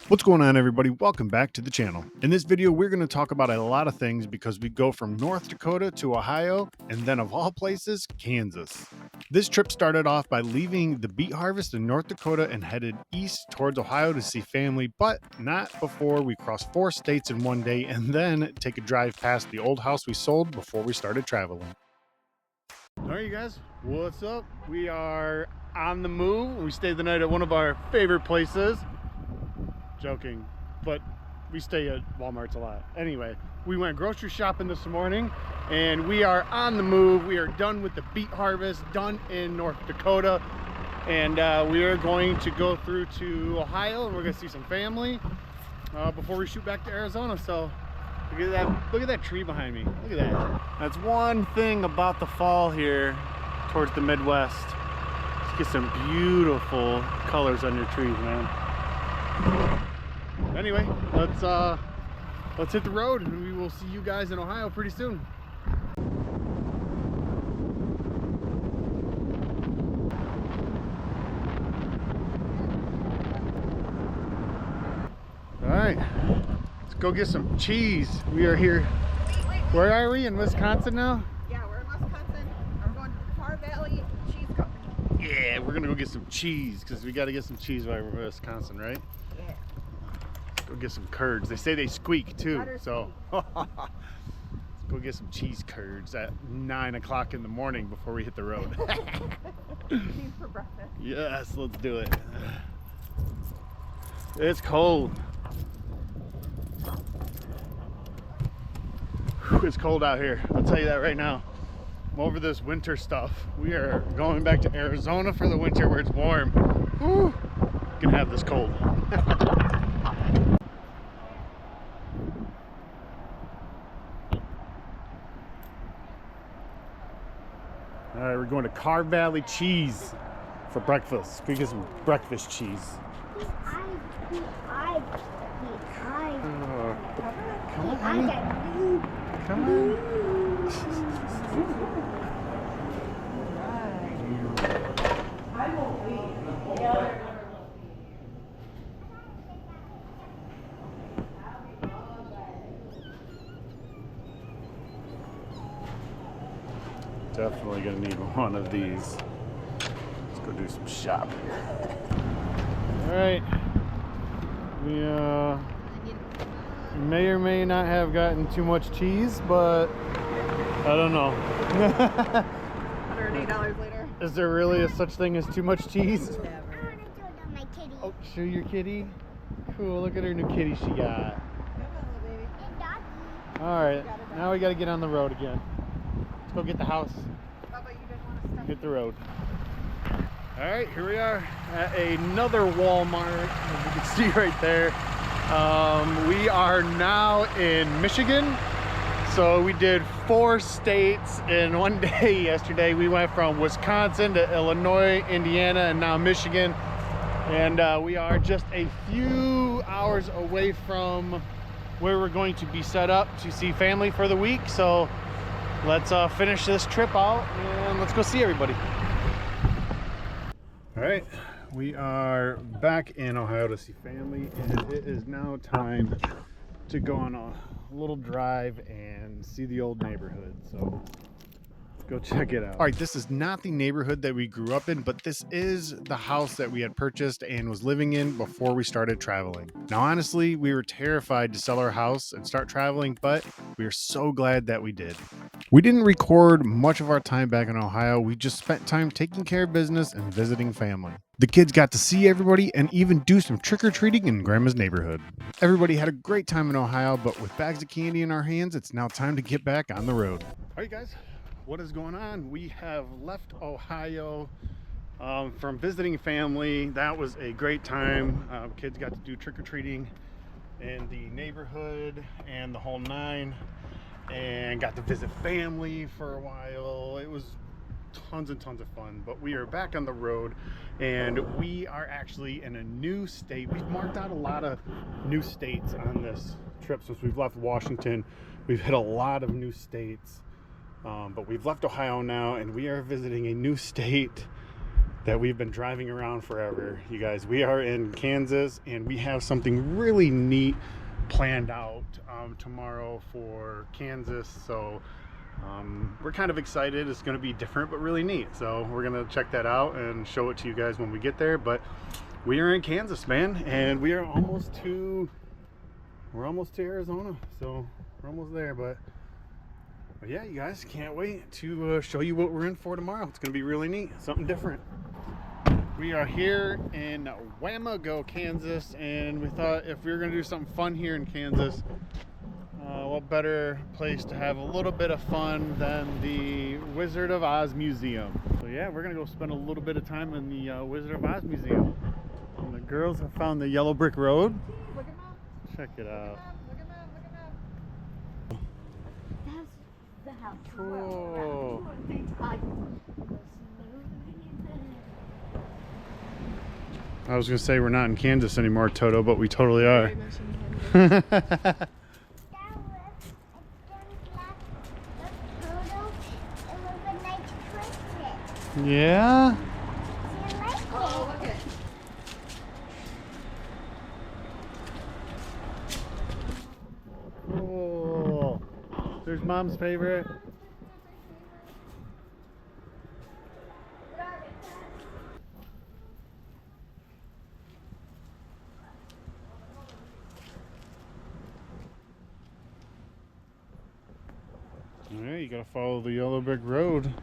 What's going on, everybody? Welcome back to the channel. In this video, we're going to talk about a lot of things because we go from North Dakota to Ohio and then, of all places, Kansas. This trip started off by leaving the beet harvest in North Dakota and headed east towards Ohio to see family, but not before we crossed 4 states in one day and then take a drive past the old house we sold before we started traveling. All right, you guys, what's up? We are on the move. We stayed the night at one of our favorite places. Joking, but we stay at Walmart's a lot. Anyway, we went grocery shopping this morning and we are on the move. We are done with the beet harvest, done in North Dakota, and we are going to go through to Ohio and we're going to see some family before we shoot back to Arizona. So look at that tree behind me. Look at that. That's one thing about the fall here towards the Midwest. Just get some beautiful colors on your trees, man. Anyway, let's hit the road and we will see you guys in Ohio pretty soon. All right, let's go get some cheese. We are here. Where are we? In Wisconsin now? Yeah, we're in Wisconsin. I'm going to the Tar Valley Cheese Company. Yeah, we're gonna go get some cheese because we got to get some cheese while we're in Wisconsin, right? Yeah. Go get some curds. They say they squeak too, so let's go get some cheese curds at 9 o'clock in the morning before we hit the road. Cheese for breakfast. Yes, let's do it. It's cold. It's cold out here, I'll tell you that right now. I'm over this winter stuff. We are going back to Arizona for the winter where it's warm. Whew. Can have this cold. All right, we're going to Tar Valley Cheese for breakfast. We get some breakfast cheese. Come on, honey. Come on. Definitely gonna need one of these. Let's go do some shopping. All right, we may or may not have gotten too much cheese, but I don't know. $108 later. Is there really a such thing as too much cheese? Never. My kitty. Oh, show your kitty. Cool, look at her new kitty she got. Come on, little baby. Hey, doggy. All right, now we got to get on the road again. Let's go get the house. How about you didn't want to stop? Hit the road. All right, here we are at another Walmart, as you can see right there. We are now in Michigan. So we did 4 states in one day yesterday. We went from Wisconsin to Illinois, Indiana, and now Michigan. And we are just a few hours away from where we're going to be set up to see family for the week. So let's finish this trip out and let's go see everybody. All right, we are back in Ohio to see family, and it is now time to go on a little drive and see the old neighborhood. So let's go check it out. All right, this is not the neighborhood that we grew up in, but this is the house that we had purchased and was living in before we started traveling. Now, honestly, we were terrified to sell our house and start traveling, but we are so glad that we did. We didn't record much of our time back in Ohio. We just spent time taking care of business and visiting family. The kids got to see everybody and even do some trick-or-treating in Grandma's neighborhood. Everybody had a great time in Ohio, but with bags of candy in our hands, it's now time to get back on the road. All right, guys, what is going on? We have left Ohio from visiting family. That was a great time. Kids got to do trick-or-treating in the neighborhood and the whole nine, and got to visit family for a while. It was tons and tons of fun, but we are back on the road and we are actually in a new state. We've marked out a lot of new states on this trip since we've left Washington. We've hit a lot of new states, but we've left Ohio now and we are visiting a new state that we've been driving around forever. You guys, we are in Kansas and we have something really neat planned out tomorrow for Kansas. So we're kind of excited. It's going to be different but really neat. So we're going to check that out and show it to you guys when we get there. But we are in Kansas, man, and we are almost to Arizona. So we're almost there, but yeah, you guys, can't wait to show you what we're in for tomorrow. It's going to be really neat, something different. We are here in Wamego, Kansas, and we thought if we were going to do something fun here in Kansas, what better place to have a little bit of fun than the Wizard of Oz Museum. So yeah, we're going to go spend a little bit of time in the Wizard of Oz Museum. And the girls have found the yellow brick road. Look at Mom. Check it out. Look at Mom. Look at Mom. That's the house. Cool. I was going to say we're not in Kansas anymore, Toto, but we totally are. Yeah? Oh, look at. Cool. There's Mom's favorite. Alright, you gotta follow the yellow brick road.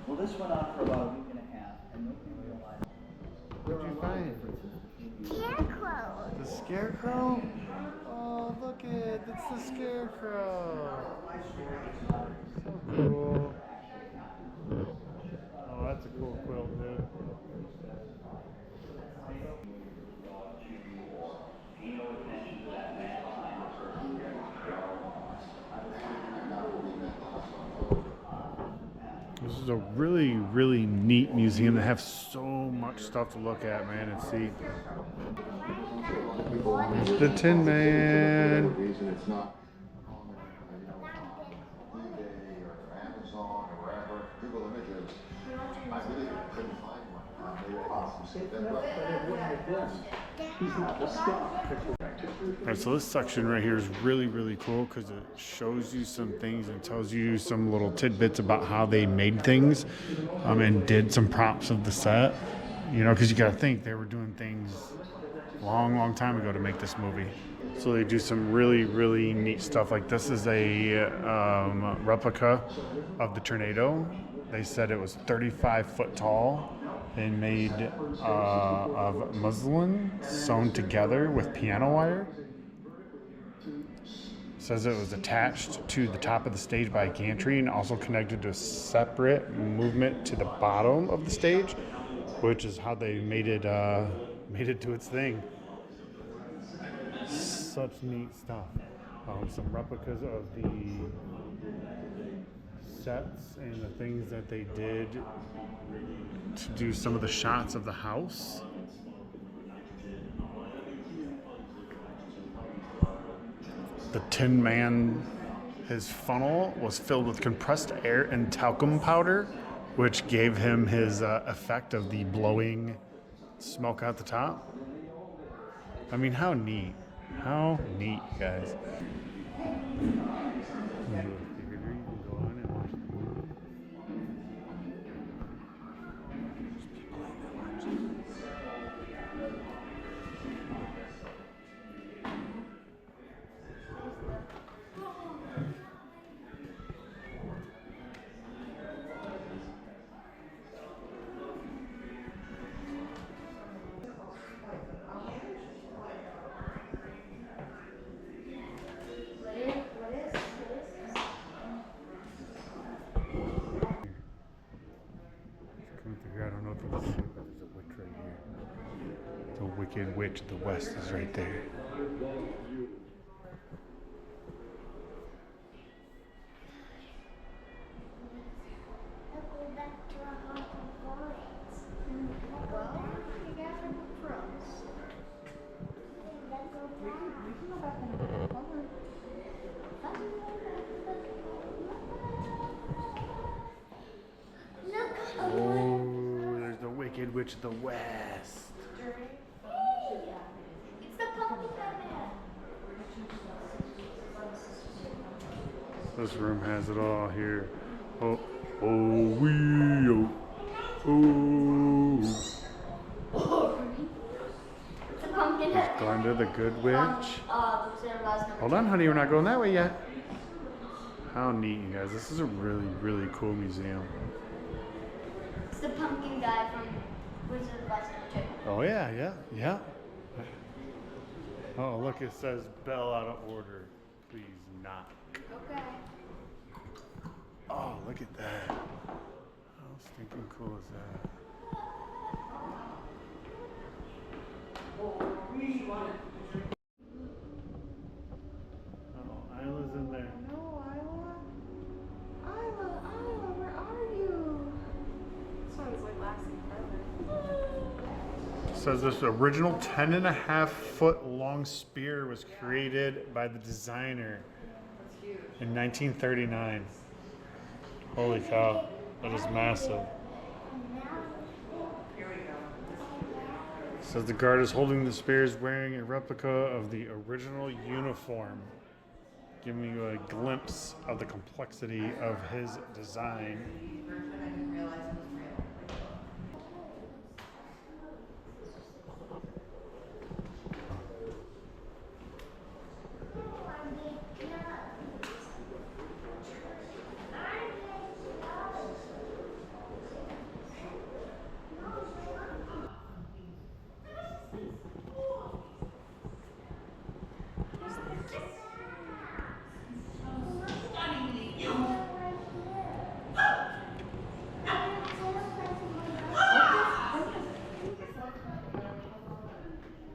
Well, this went on for about a week and a half, and nobody realized. What'd you find? Scarecrow. The scarecrow? Oh, look it! It's the scarecrow. So cool. Oh, that's a cool quilt, dude. This is a really, really neat museum. They have so much stuff to look at, man, and see. The Tin Man. Reason it's not on eBay or Amazon or wherever. Google Images. I really couldn't find one. Alright, so this section right here is really, really cool because it shows you some things and tells you some little tidbits about how they made things and did some props of the set. You know, because you got to think they were doing things long time ago to make this movie. So they do some really, really neat stuff. Like this is a replica of the tornado. They said it was 35 foot tall and made of muslin sewn together with piano wire. Says it was attached to the top of the stage by a gantry and also connected to a separate movement to the bottom of the stage, which is how they made it do its thing. Such neat stuff. Some replicas of the sets and the things that they did to do some of the shots of the house. The Tin Man his funnel was filled with compressed air and talcum powder, which gave him his effect of the blowing smoke out the top. I mean, how neat. How neat, guys. I don't know if you can see, but there's a witch right here. The Wicked Witch of the West is right there. Wicked Witch of the West. It's the pumpkin man. This room has it all here. Oh, oh, oh. It's a pumpkin head. He's going to the Good Witch. Hold on, honey, we're not going that way yet. How neat, you guys. This is a really, really cool museum. It's the pumpkin guy from Wizard of Oz. Oh, yeah. Oh, look, it says bell out of order. Please knock. Okay. Oh, look at that. How stinking cool is that? Oh, Isla's in there. No, Isla, where are you? This one's like lasting forever. It says this original 10.5-foot long spear was created by the designer in 1939. Holy cow, that is massive. It says the guard is holding the spears wearing a replica of the original uniform, giving you a glimpse of the complexity of his design.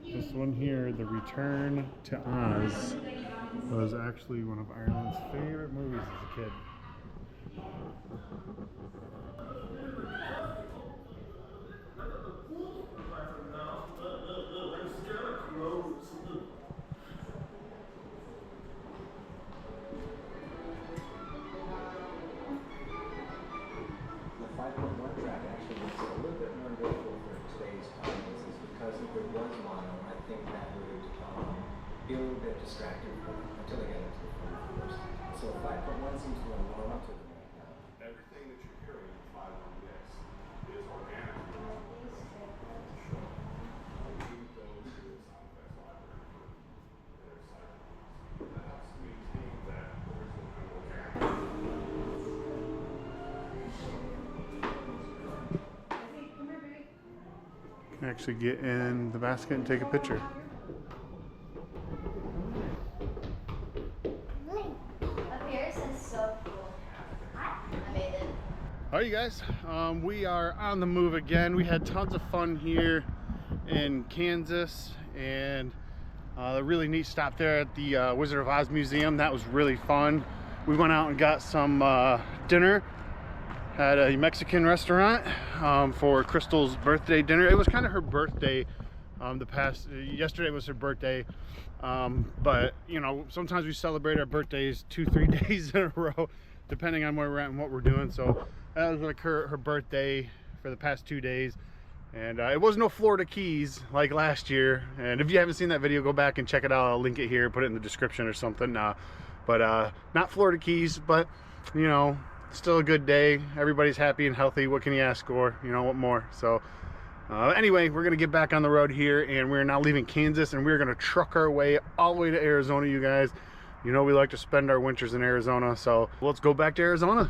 This one here, The Return to Oz, was actually one of Ireland's favorite movies as a kid. The 5.1 track actually makes it a little bit more difficult for today's audiences because if it was mono, I think that would be a little bit distracting until they get into the first. So 5.1 seems to warm up to them right now. Everything that you're hearing in 5 mix is organic. You can actually get in the basket and take a picture. Up here says so cool. I made it. All right, you guys, we are on the move again. We had tons of fun here in Kansas, and a really neat stop there at the Wizard of Oz Museum. That was really fun. We went out and got some dinner at a Mexican restaurant for Crystal's birthday dinner. It was kind of her birthday Yesterday was her birthday, but you know, sometimes we celebrate our birthdays 2-3 days in a row, depending on where we're at and what we're doing. So that was like her birthday for the past 2 days, and it was no Florida Keys like last year. And if you haven't seen that video, go back and check it out. I'll link it here, put it in the description or something. But not Florida Keys, but you know, still a good day. Everybody's happy and healthy. What can you ask for? You know, what more? So anyway, we're gonna get back on the road here, and we're now leaving Kansas, and we're gonna truck our way all the way to Arizona. You guys, you know, we like to spend our winters in Arizona, so let's go back to Arizona.